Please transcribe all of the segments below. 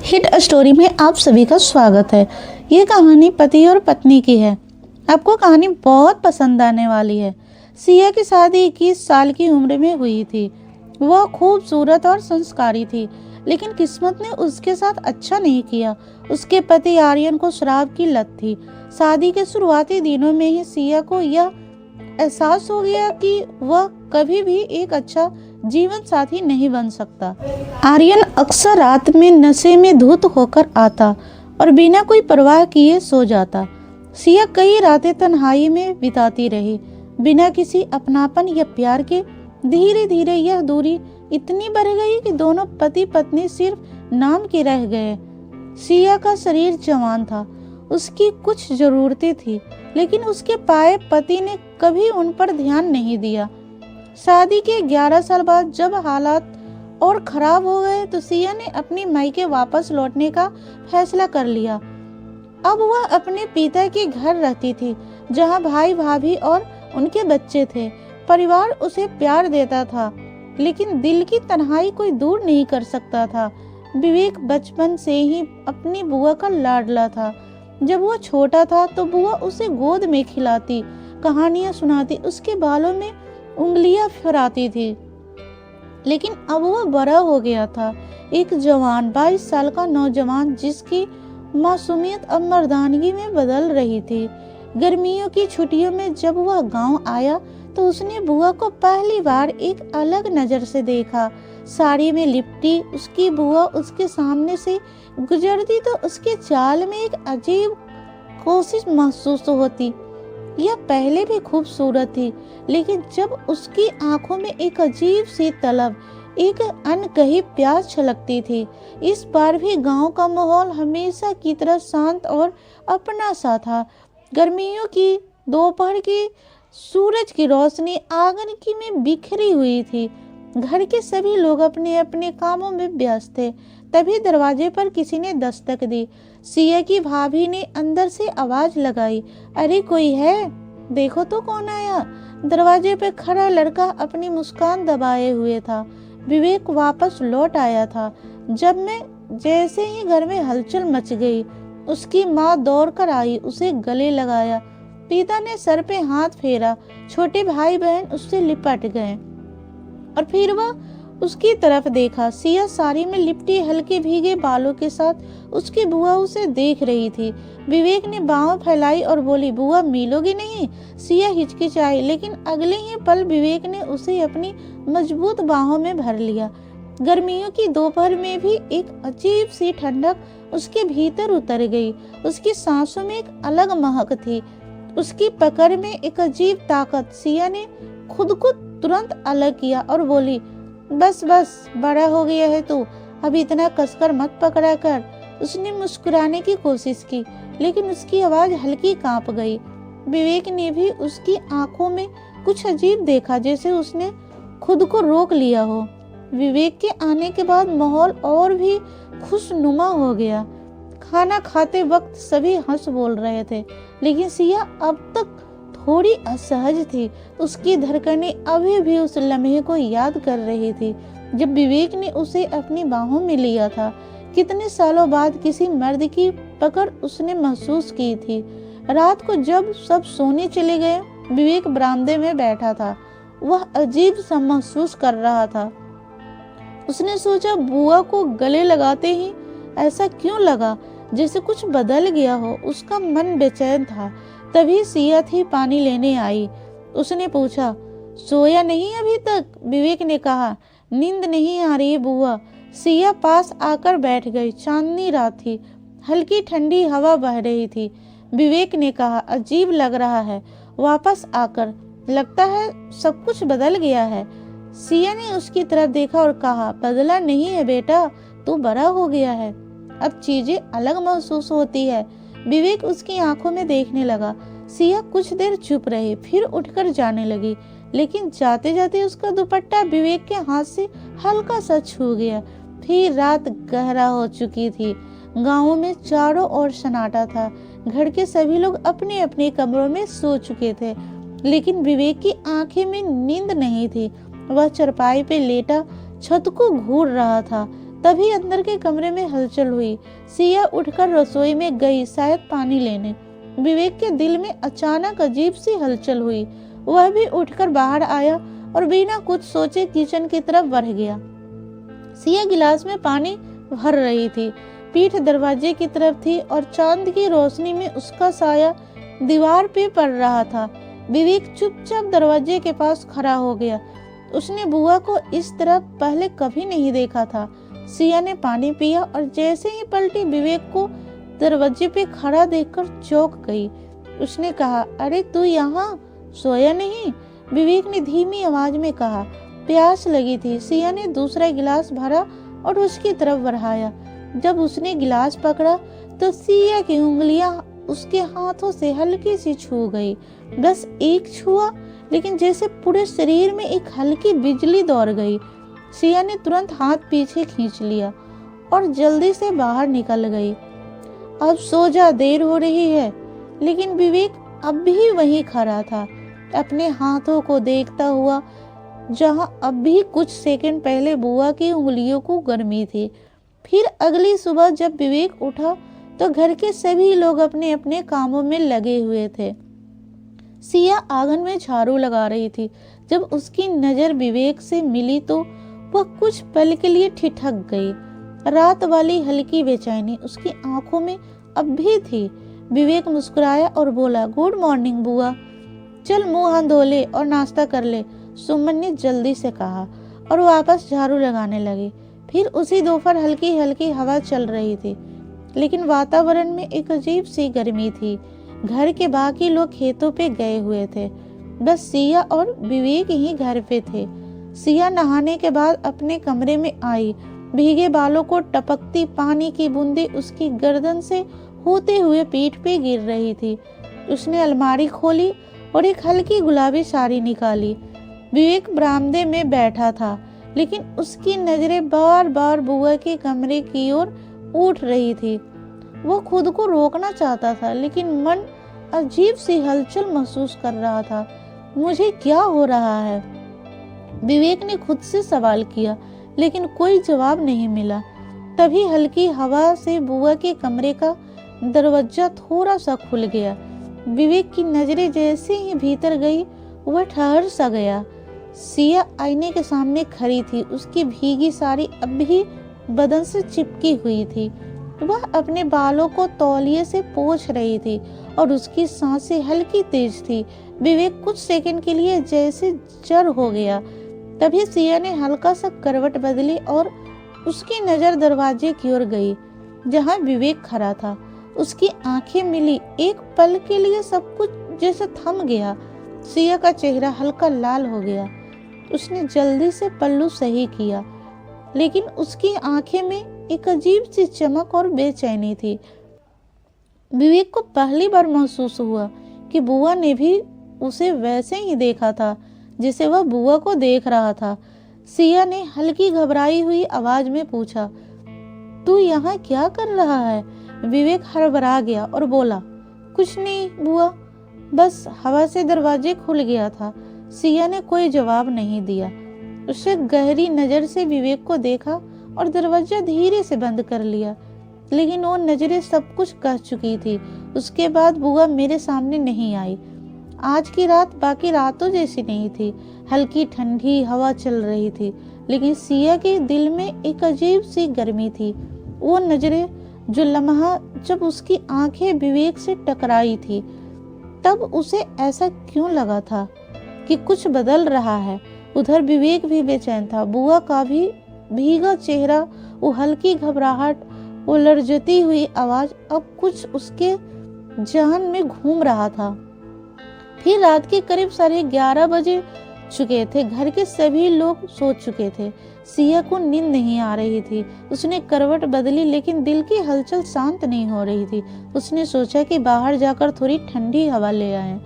Hit story में आप सभी का स्वागत है। ये कहानी पति और पत्नी की है। आपको कहानी बहुत पसंद आने वाली है। सिया की शादी 21 साल की उम्र में हुई थी। वह खूबसूरत और संस्कारी थी, लेकिन किस्मत ने उसके साथ अच्छा नहीं किया। उसके पति आर्यन को शराब की लत थी। शादी के शुरुआती दिनों में ही सिया को यह एहसास हो गया कि वह कभी भी एक अच्छा जीवन साथी नहीं बन सकता। आर्यन अक्सर रात में नशे में धुत होकर आता और बिना कोई परवाह किए सो जाता। सिया कई रातें तन्हाई में बिताती रही, बिना किसी अपनापन या प्यार के। धीरे धीरे यह दूरी इतनी बढ़ गई कि दोनों पति पत्नी सिर्फ नाम के रह गए। सिया का शरीर जवान था, उसकी कुछ जरूरतें थी, लेकिन उसके पाए पति ने कभी उन पर ध्यान नहीं दिया। शादी के 11 साल बाद जब हालात और खराब हो गए तो सिया ने अपनी मायके वापस लौटने का फैसला कर लिया। अब वह अपने पिता के घर रहती थी, जहां भाई भाभी और उनके बच्चे थे। परिवार उसे प्यार देता था, लेकिन दिल की तन्हाई कोई दूर नहीं कर सकता था। विवेक बचपन से ही अपनी बुआ का लाडला था। जब वह छोटा था तो बुआ उसे गोद में खिलाती, कहानियां सुनाती, उसके बालों में उंगलियां फिराती थी। लेकिन अब वह बड़ा हो गया था, एक जवान 22 साल का नौजवान, जिसकी मासूमियत अब मर्दानगी में बदल रही थी। गर्मियों की छुट्टियों में जब वह गांव आया तो उसने बुआ को पहली बार एक अलग नजर से देखा। साड़ी में लिपटी उसकी बुआ उसके सामने से गुजरती तो उसके चाल में एक अजीब कोशिश महसूस होती। यह पहले भी खूबसूरत थी, लेकिन जब उसकी आंखों में एक अजीब सी तलब, एक अनकही प्यास छलकती थी। इस बार भी गांव का माहौल हमेशा की तरह शांत और अपना सा था। गर्मियों की दोपहर की सूरज की रोशनी आंगन की में बिखरी हुई थी। घर के सभी लोग अपने अपने कामों में व्यस्त थे। तभी दरवाजे पर किसी ने दस्तक दी। सिया की भाभी ने अंदर से आवाज लगाई, अरे कोई है, देखो तो कौन आया। दरवाजे पे खड़ा लड़का अपनी मुस्कान दबाए हुए था। विवेक वापस लौट आया था। जैसे ही घर में हलचल मच गई, उसकी माँ दौड़ कर आई, उसे गले लगाया। पिता ने सर पे हाथ फेरा। छोटे भाई बहन उससे लिपट गए और फिर वह उसकी तरफ देखा। सिया साड़ी में लिपटी हल्के भीगे बालों के साथ उसकी बुआ उसे देख रही थी। विवेक ने बाहों फैलाई और बोली, बुआ मिलोगी नहीं? सिया हिचकिचाई, लेकिन अगले ही पल विवेक ने उसे अपनी मजबूत बाहों में भर लिया। गर्मियों की दोपहर में भी एक अजीब सी ठंडक उसके भीतर उतर गई। उसकी सांसों में एक अलग महक थी, उसकी पकड़ में एक अजीब ताकत। सिया ने खुद को तुरंत अलग किया और बोली, बस बस, बड़ा हो गया है तू, अब इतना कसकर मत पकड़ा कर। उसने मुस्कुराने की कोशिश की, लेकिन उसकी आवाज हल्की कांप गई। विवेक ने भी उसकी आंखों में कुछ अजीब देखा, जैसे उसने खुद को रोक लिया हो। विवेक के आने के बाद माहौल और भी खुशनुमा हो गया। खाना खाते वक्त सभी हंस बोल रहे थे, लेकिन सिया अब तक थोड़ी असहज थी। उसकी धड़कनें अभी भी उस लम्हे को याद कर रही थी जब विवेक ने उसे अपनी बाहों में लिया था। कितने सालों बाद किसी मर्द की पकड़ उसने महसूस की थी। रात को जब सब सोने चले गए, विवेक बरामदे में बैठा था। वह अजीब सा महसूस कर रहा था। उसने सोचा, बुआ को गले लगाते ही ऐसा क्यों लगा, जैसे कुछ बदल गया हो। उसका मन बेचैन था। तभी सिया थी पानी लेने आई। उसने पूछा, सोया नहीं अभी तक? विवेक ने कहा, नींद नहीं आ रही बुआ। सिया पास आकर बैठ गई। चांदनी रात थी, हल्की ठंडी हवा बह रही थी। विवेक ने कहा, अजीब लग रहा है वापस आकर, लगता है सब कुछ बदल गया है। सिया ने उसकी तरफ देखा और कहा, बदला नहीं है बेटा, तू बड़ा हो गया है, अब चीजें अलग महसूस होती है। विवेक उसकी आंखों में देखने लगा। सिया कुछ देर चुप रही, फिर उठकर जाने लगी, लेकिन जाते जाते उसका दुपट्टा विवेक के हाथ से हल्का सा छू गया। फिर रात गहरा हो चुकी थी। गांव में चारों ओर सन्नाटा था। घर के सभी लोग अपने अपने कमरों में सो चुके थे, लेकिन विवेक की आंखें में नींद नहीं थी। वह चरपाई पे लेटा छत को घूर रहा था। तभी अंदर के कमरे में हलचल हुई। सिया उठकर रसोई में गई, शायद पानी लेने। विवेक के दिल में अचानक अजीब सी हलचल हुई। वह भी उठकर बाहर आया और बिना कुछ सोचे किचन की तरफ बढ़ गया। सिया गिलास में पानी भर रही थी, पीठ दरवाजे की तरफ थी और चांद की रोशनी में उसका साया दीवार पे पड़ रहा था। विवेक चुपचाप दरवाजे के पास खड़ा हो गया। उसने बुआ को इस तरह पहले कभी नहीं देखा था। सिया ने पानी पिया और जैसे ही पलटी, विवेक को दरवाजे पे खड़ा देखकर चौंक गई। उसने कहा, अरे तू यहाँ सोया नहीं? विवेक ने धीमी आवाज में कहा। प्यास लगी थी। सिया ने दूसरा गिलास भरा और उसकी तरफ बढ़ाया। जब उसने गिलास पकड़ा तो सिया की उंगलियां उसके हाथों से हल्की सी छू गई। बस एक छुआ, लेकिन जैसे पूरे शरीर में एक हल्की बिजली दौड़ गई। सिया ने तुरंत हाथ पीछे खींच लिया और जल्दी से बाहर निकल गई। अब सो जा, देर हो रही है। लेकिन विवेक अब भी वहीं खड़ा था, अपने हाथों को देखता हुआ, जहां अब भी कुछ सेकंड पहले बुआ की उंगलियों को गर्मी थी। फिर अगली सुबह जब विवेक उठा तो घर के सभी लोग अपने अपने कामों में लगे हुए थे। सिया आंगन में झाड़ू लगा रही थी। जब उसकी नजर विवेक से मिली तो वह कुछ पल के लिए ठिठक गई। रात वाली हल्की बेचैनी उसकी आंखों में अब भी थी। विवेक मुस्कुराया और बोला, गुड मॉर्निंग बुआ, चल मुंह हाथ धो ले और नाश्ता कर ले, सुमन ने जल्दी से कहा और वापस झाड़ू लगाने लगी। फिर उसी दोपहर हल्की हल्की हवा चल रही थी, लेकिन वातावरण में एक अजीब सी गर्मी थी। घर के बाकी लोग खेतों पे गए हुए थे, बस सिया और विवेक ही घर पे थे। सिया नहाने के बाद अपने कमरे में आई। भीगे बालों को टपकती पानी की बूंदें उसकी गर्दन से होते हुए पीठ पे गिर रही थी। उसने अलमारी खोली और एक हल्की गुलाबी साड़ी निकाली। विवेक बरामदे में बैठा था, लेकिन उसकी नजरें बार बार बुआ के कमरे की ओर उठ रही थी। वो खुद को रोकना चाहता था, लेकिन मन अजीब सी हलचल महसूस कर रहा था। मुझे क्या हो रहा है? विवेक ने खुद से सवाल किया, लेकिन कोई जवाब नहीं मिला। तभी हल्की हवा से बुआ के कमरे का दरवाजा थोड़ा सा खुल गया। विवेक की नजरें जैसे ही भीतर गई, वह ठहर सा गया। सिया आईने के सामने खड़ी थी। उसकी भीगी साड़ी अब भी बदन से चिपकी हुई थी। वह अपने बालों को तौलिए से पोंछ रही थी और उसकी सांसें हल्की तेज थी। विवेक कुछ सेकंड के लिए जैसे जड़ हो गया। तभी सिया ने हल्का सा करवट बदली और उसकी नजर दरवाजे की ओर गई, जहां विवेक खड़ा था। उसकी आंखें मिली। एक पल के लिए सब कुछ जैसे थम गया। सिया का चेहरा हल्का लाल हो गया। उसने जल्दी से पल्लू सही किया, लेकिन उसकी आंखें में एक अजीब सी चमक और बेचैनी थी। विवेक को पहली बार महसूस हुआ कि बुआ ने भी उसे वैसे ही देखा था जिसे वह बुआ को देख रहा था। सिया ने हल्की घबराई हुई आवाज में पूछा, तू यहाँ क्या कर रहा है? विवेक हड़बड़ा गया और बोला, कुछ नहीं बुआ, बस हवा से दरवाजे खुल गया था। सिया ने कोई जवाब नहीं दिया। उसने गहरी नजर से विवेक को देखा और दरवाजा धीरे से बंद कर लिया। लेकिन वो नजरें सब कुछ कह चुकी थी। उसके बाद बुआ मेरे सामने नहीं आई। आज की रात बाकी रातों जैसी नहीं थी। हल्की ठंडी हवा चल रही थी, लेकिन सिया के दिल में एक अजीब सी गर्मी थी। वो नजरें, जो लम्हा जब उसकी आंखें विवेक से टकराई थी, तब उसे ऐसा क्यों लगा था कि कुछ बदल रहा है। उधर विवेक भी बेचैन था। बुआ का भी भीगा चेहरा, वो हल्की घबराहट, वो लरजती हुई आवाज अब कुछ उसके जहन में घूम रहा था। फिर रात के करीब 11:30 बजे चुके थे। घर के सभी लोग सो चुके थे। सिया को नींद नहीं आ रही थी। उसने करवट बदली, लेकिन दिल की हलचल शांत नहीं हो रही थी। उसने सोचा कि बाहर जाकर थोड़ी ठंडी हवा ले आए।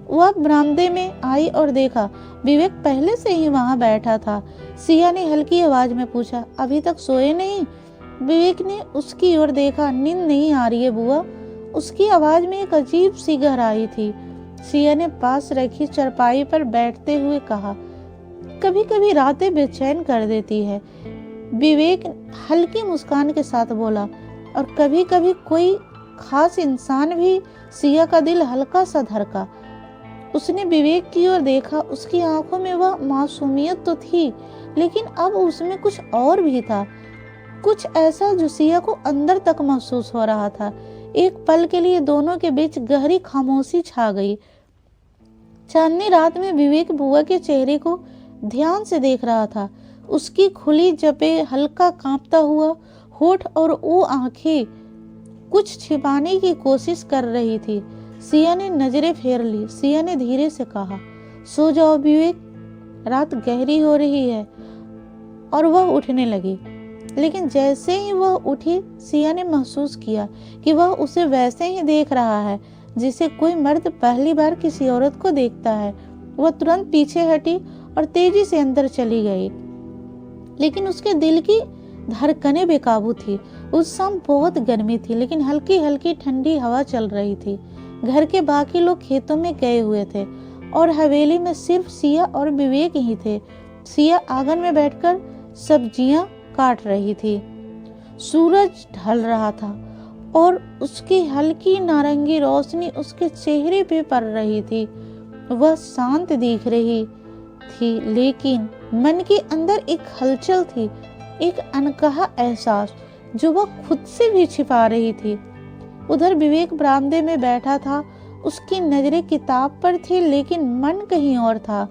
वह बरामदे में आई और देखा विवेक पहले से ही वहां बैठा था। सिया ने हल्की आवाज में पूछा, अभी तक सोए नहीं? विवेक ने उसकी ओर देखा। नींद नहीं आ रही है बुआ? उसकी आवाज में एक अजीब सी गहराई थी। सिया ने पास रखी चारपाई पर बैठते हुए कहा, कभी कभी रातें बेचैन कर देती है। विवेक हल्की मुस्कान के साथ बोला, और कभी कभी कोई खास इंसान भी। सिया का दिल हल्का सा धड़का। उसने विवेक की ओर देखा। उसकी आंखों में वह मासूमियत तो थी, लेकिन अब उसमें कुछ और भी था, कुछ ऐसा जो सिया को अंदर तक महसूस हो रहा था। एक पल के लिए दोनों के बीच गहरी खामोशी छा गई। चांदनी रात में विवेक बुआ के चेहरे को ध्यान से देख रहा था। उसकी खुली जबे, हल्का कांपता हुआ होठ और वो आंखें कुछ छिपाने की कोशिश कर रही थी। सिया ने नजरें फेर ली। सिया ने धीरे से कहा, सो जाओ विवेक, रात गहरी हो रही है। और वह उठने लगी। लेकिन जैसे ही वह उठी, सिया ने महसूस किया कि वह उसे वैसे ही देख रहा है जिसे कोई मर्द पहली बार किसी औरत को देखता है। वह तुरंत पीछे हटी और तेजी से अंदर चली गई, लेकिन उसके दिल की धड़कनें बेकाबू थी। उस शाम बहुत गर्मी थी, लेकिन हल्की हल्की ठंडी हवा चल रही थी। घर के बाकी लोग खेतों में गए हुए थे और हवेली में सिर्फ सिया और विवेक ही थे। सिया आंगन में बैठकर सब्जियां काट रही थी। सूरज ढल रहा था और उसकी हल्की नारंगी रोशनी उसके चेहरे पे पड़ रही थी। वह शांत दिख रही थी, लेकिन मन के अंदर एक हलचल थी, एक अनकहा एहसास जो वह खुद से भी छिपा रही थी। उधर विवेक बरामदे में बैठा था। उसकी नजरें किताब पर थी, लेकिन मन कहीं और था।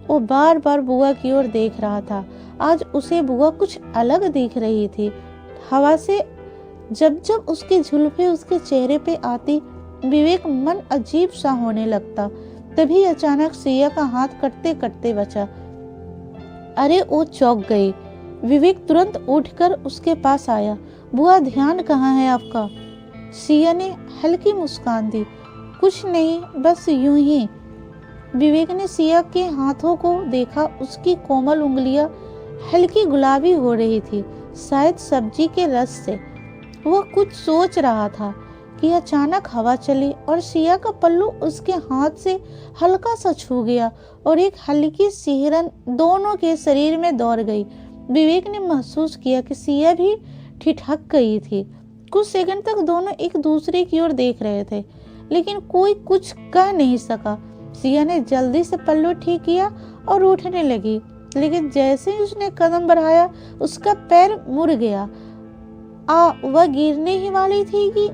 वो बार बार बुआ की ओर देख रहा था। आज उसे बुआ कुछ अलग दिख रही थी। हवा से जब जब उसकी जुल्फें उसके चेहरे पे आती, विवेक मन अजीब सा होने लगता। तभी अचानक सिया का हाथ कटते कटते बचा। अरे, वो चौंक गई। विवेक तुरंत उठकर उसके पास आया। बुआ, ध्यान कहाँ है आपका? सिया ने हल्की मुस्कान दी। कुछ नहीं, बस यूं ही। विवेक ने सिया के हाथों को देखा। उसकी कोमल उंगलियां हल्की गुलाबी हो रही थी, शायद सब्जी के रस से। वह कुछ सोच रहा था कि अचानक हवा चली और सिया का पल्लू उसके हाथ से हल्का सा छू गया और एक हल्की सिहरन दोनों के शरीर में दौड़ गई। विवेक ने महसूस किया कि सिया भी ठिठक गई थी। कुछ सेकंड तक दोनों एक दूसरे की ओर देख रहे थे, लेकिन कोई कुछ कह नहीं सका। सिया ने जल्दी से पल्लू ठीक किया और उठने लगी, लेकिन जैसे ही उसने कदम बढ़ाया, उसका पैर मुड़ गया। वह गिरने ही वाली थी कि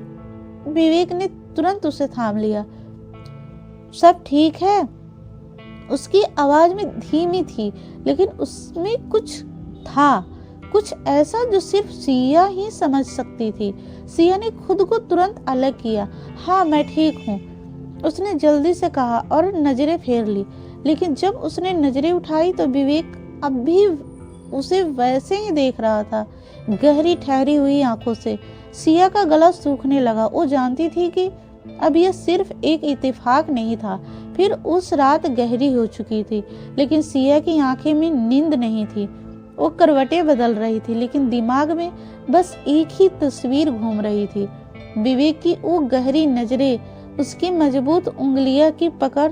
विवेक ने तुरंत उसे थाम लिया। सब ठीक है? उसकी आवाज में धीमी थी, लेकिन उसमें कुछ था, कुछ ऐसा जो सिर्फ सिया ही समझ सकती थी। सिया ने खुद को तुरंत अलग किया। हाँ, मैं ठीक हूँ, उसने जल्दी से कहा और नजरें फेर ली। लेकिन जब उसने नजरें उठाई तो विवेक अब भी उसे वैसे ही देख रहा था, गहरी ठहरी हुई आंखों से। सिया का गला सूखने लगा। वो जानती थी कि अब यह सिर्फ एक इत्तेफाक नहीं था। फिर उस रात गहरी हो चुकी थी, लेकिन सिया की आंखें में नींद नहीं थी। वो करवटें बदल रही थी, लेकिन दिमाग में बस एक ही तस्वीर घूम रही थी, विवेक की वो गहरी नजरें, उसकी मजबूत उंगलियां की पकड़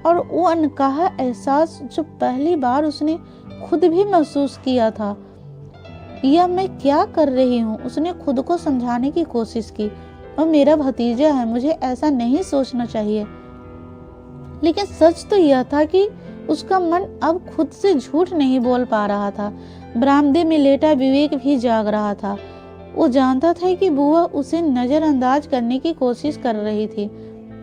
और वो अनकहा एहसास जो पहली बार उसने खुद भी महसूस किया था। यह मैं क्या कर रही हूँ? उसने खुद को समझाने की कोशिश की। और मेरा भतीजा है, मुझे ऐसा नहीं सोचना चाहिए। लेकिन सच तो यह था कि उसका मन अब खुद से झूठ नहीं बोल पा रहा था। बरामदे में लेटा विवेक भी जाग रहा था। वो जानता था कि बुआ उसे नजरअंदाज करने की कोशिश कर रही थी,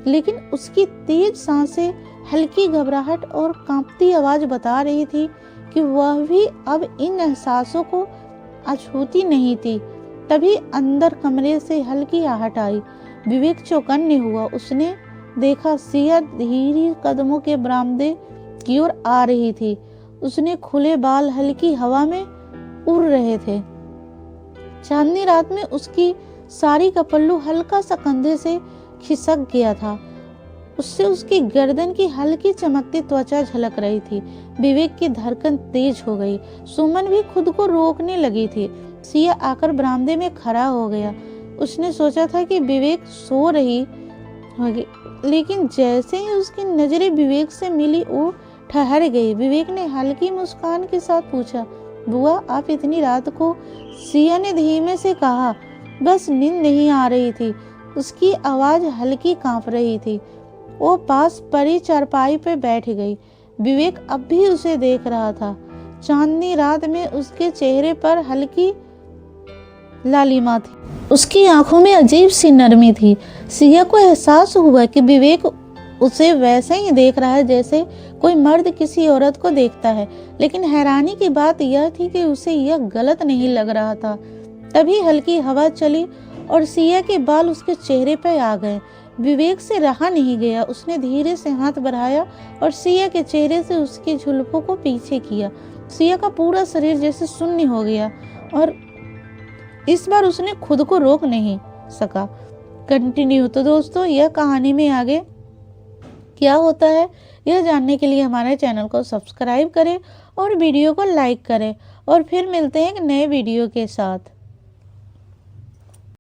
लेकिन उसकी तेज सांसें, हल्की घबराहट और कांपती आवाज बता रही थी कि वह भी अब इन एहसासों को अछूती नहीं थी। तभी अंदर कमरे से हल्की आहट आई। विवेक चौकन्ने हुआ। उसने देखा सिया धीरे कदमों के बरामदे की ओर आ रही थी। उसने खुले बाल हल्की हवा में उड़ रहे थे। चांदनी रात में उसकी साड़ी का पल्लू हल्का सा कंधे से खिसक गया था। उससे उसकी गर्दन की हल्की चमकती त्वचा झलक रही थी। विवेक की धड़कन तेज हो गई। सुमन भी खुद को रोकने लगी थी। सिया आकर बरामदे में खड़ा हो गया। उसने सोचा था कि विवेक सो रही होगी, लेकिन जैसे ही उसकी नजरें विवेक से मिली, वो ठहर गई। विवेक ने हल्की मुस्कान के साथ पूछा, बुआ, आप इतनी रात को? सिया ने धीमे से कहा। बस नींद नहीं आ रही थी। उसकी आवाज हल्की कांप रही थी। वो पास पड़ी चारपाई पे बैठ गई। विवेक अब भी उसे देख रहा था। चांदनी रात में उसके चेहरे पर हल्की लालिमा थी। उसकी आंखों में अजीब सी नरमी थी। सिया को एहसास हुआ कि विवेक उसे वैसे ही देख रहा है जैसे कोई मर्द किसी औरत को देखता है, लेकिन हैरानी की बात यह थी कि उसे यह गलत नहीं लग रहा था। तभी हल्की हवा चली और सिया के बाल उसके चेहरे पर आ गए। विवेक से रहा नहीं गया। उसने धीरे से हाथ बढ़ाया और सिया के चेहरे से उसकी जुल्फों को पीछे किया। सिया का पूरा शरीर जैसे शून्य हो गया और इस बार उसने खुद को रोक नहीं सका। कंटिन्यू। तो दोस्तों, यह कहानी में आगे क्या होता है यह जानने के लिए हमारे चैनल को सब्सक्राइब करें और वीडियो को लाइक करें, और फिर मिलते हैं एक नए वीडियो के साथ।